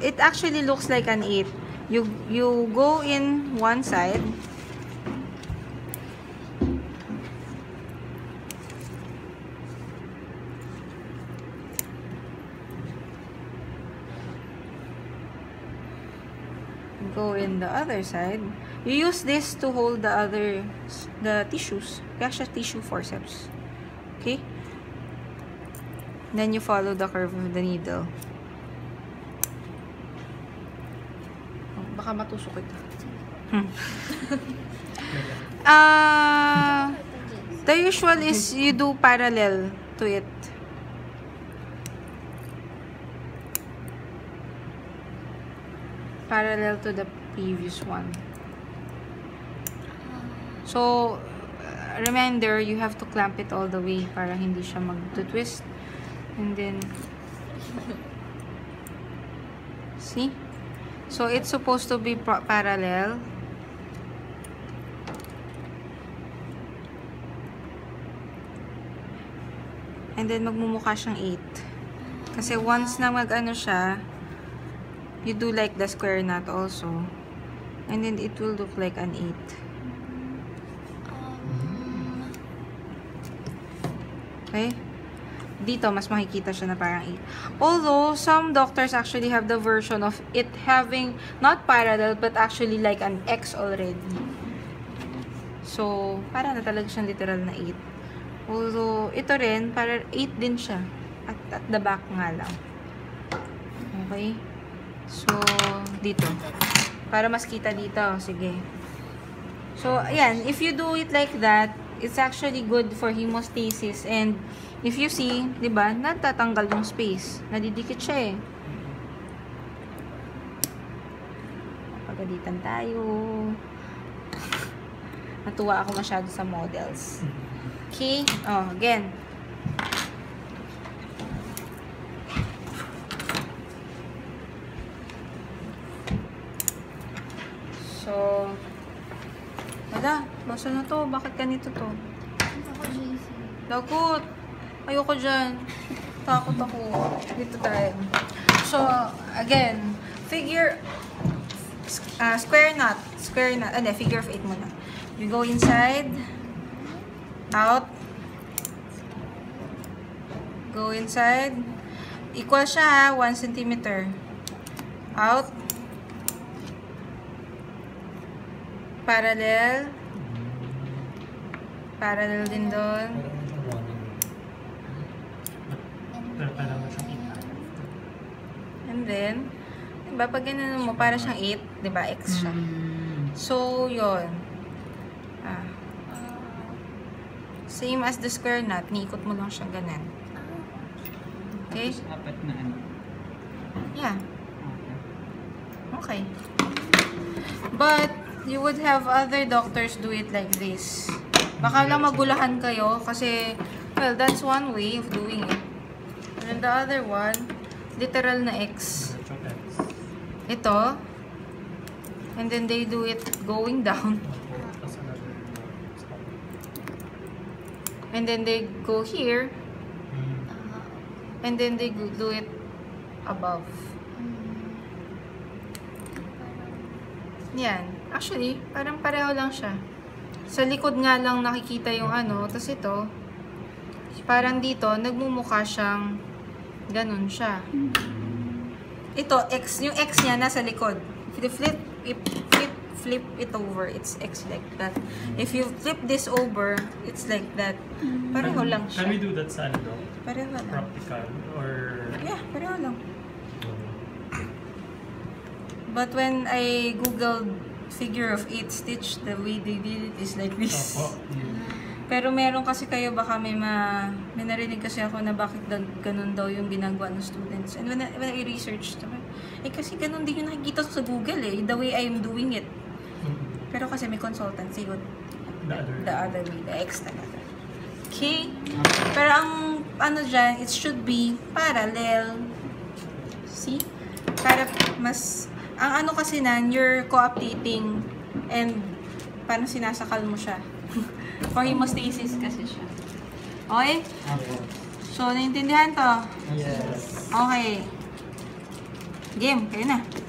it actually looks like an 8. You go in one side. Go in the other side. You use this to hold the tissues. Kaya siya tissue forceps. Okay? Then you follow the curve of the needle. Oh, baka matusok ito. The usual is you do parallel to it. Parallel to the previous one. So, reminder, you have to clamp it all the way para hindi siya mag-twist. And then, see? So, it's supposed to be parallel. And then, magmumukha siyang 8. Kasi once na mag-ano siya, you do like the square knot also. And then it will look like an 8. Okay? Dito, mas makikita siya na parang 8. Although, some doctors actually have the version of it having not parallel, but actually like an X already. So, parang na talaga siyang literal na 8. Although, ito rin, parang 8 din siya. At the back nga lang. Okay? So, dito. Para mas kita dito. Sige. So, ayan. If you do it like that, it's actually good for hemostasis. And, if you see, diba, natatanggal yung space. Nadidikit siya eh. Pagalitan tayo. Natuwa ako masyado sa models. Okay? Oh, again. So, wala. Basta na to. Bakit ganito to? Takot. Ayoko dyan. Takot ako. Dito tayo. So, again, square knot. Square knot. Figure of 8 muna. You go inside. Out. Go inside. Equal siya, 1 centimeter. Out. Parallel. Parallel din doon. And then, diba, pag ganun mo, para siyang 8, diba, X siya. So, yun. Same as the square knot, niikot mo lang siya ganun. Okay? Apat na ano? Yeah. Okay. But, you would have other doctors do it like this. Baka lang magulahan kayo kasi, well, that's one way of doing it. And then the other one, literal na X. Ito. And then they do it going down. And then they go here. And then they do it above. Yan. Actually, parang pareho lang siya. Sa likod nga lang nakikita yung ano. Tapos ito, parang dito, nagmumukha siyang ganun siya. Ito, X. Yung X niya nasa likod. If you flip it over, it's X like that. If you flip this over, it's like that. Pareho lang siya. Can we do that sa ano? Pareho lang. Practical or... Yeah, pareho lang. But when I googled figure of 8 stitch, the way they did it is like this. Pero meron kasi kayo, baka may narinig kasi ako na bakit ganun daw yung ginagawa ng students. And when I researched, kasi ganun din yung nakikita sa Google eh, the way I am doing it. Pero kasi may consultancy yun. The other way, the X talaga. Okay? Pero ang ano dyan, it should be parallel. See? Para mas, ang ano kasi nan, you're cooptating and parang sinasakal mo siya. For hemostasis kasi siya. Okay? So, naintindihan to? Yes. Okay. Game, kayo na.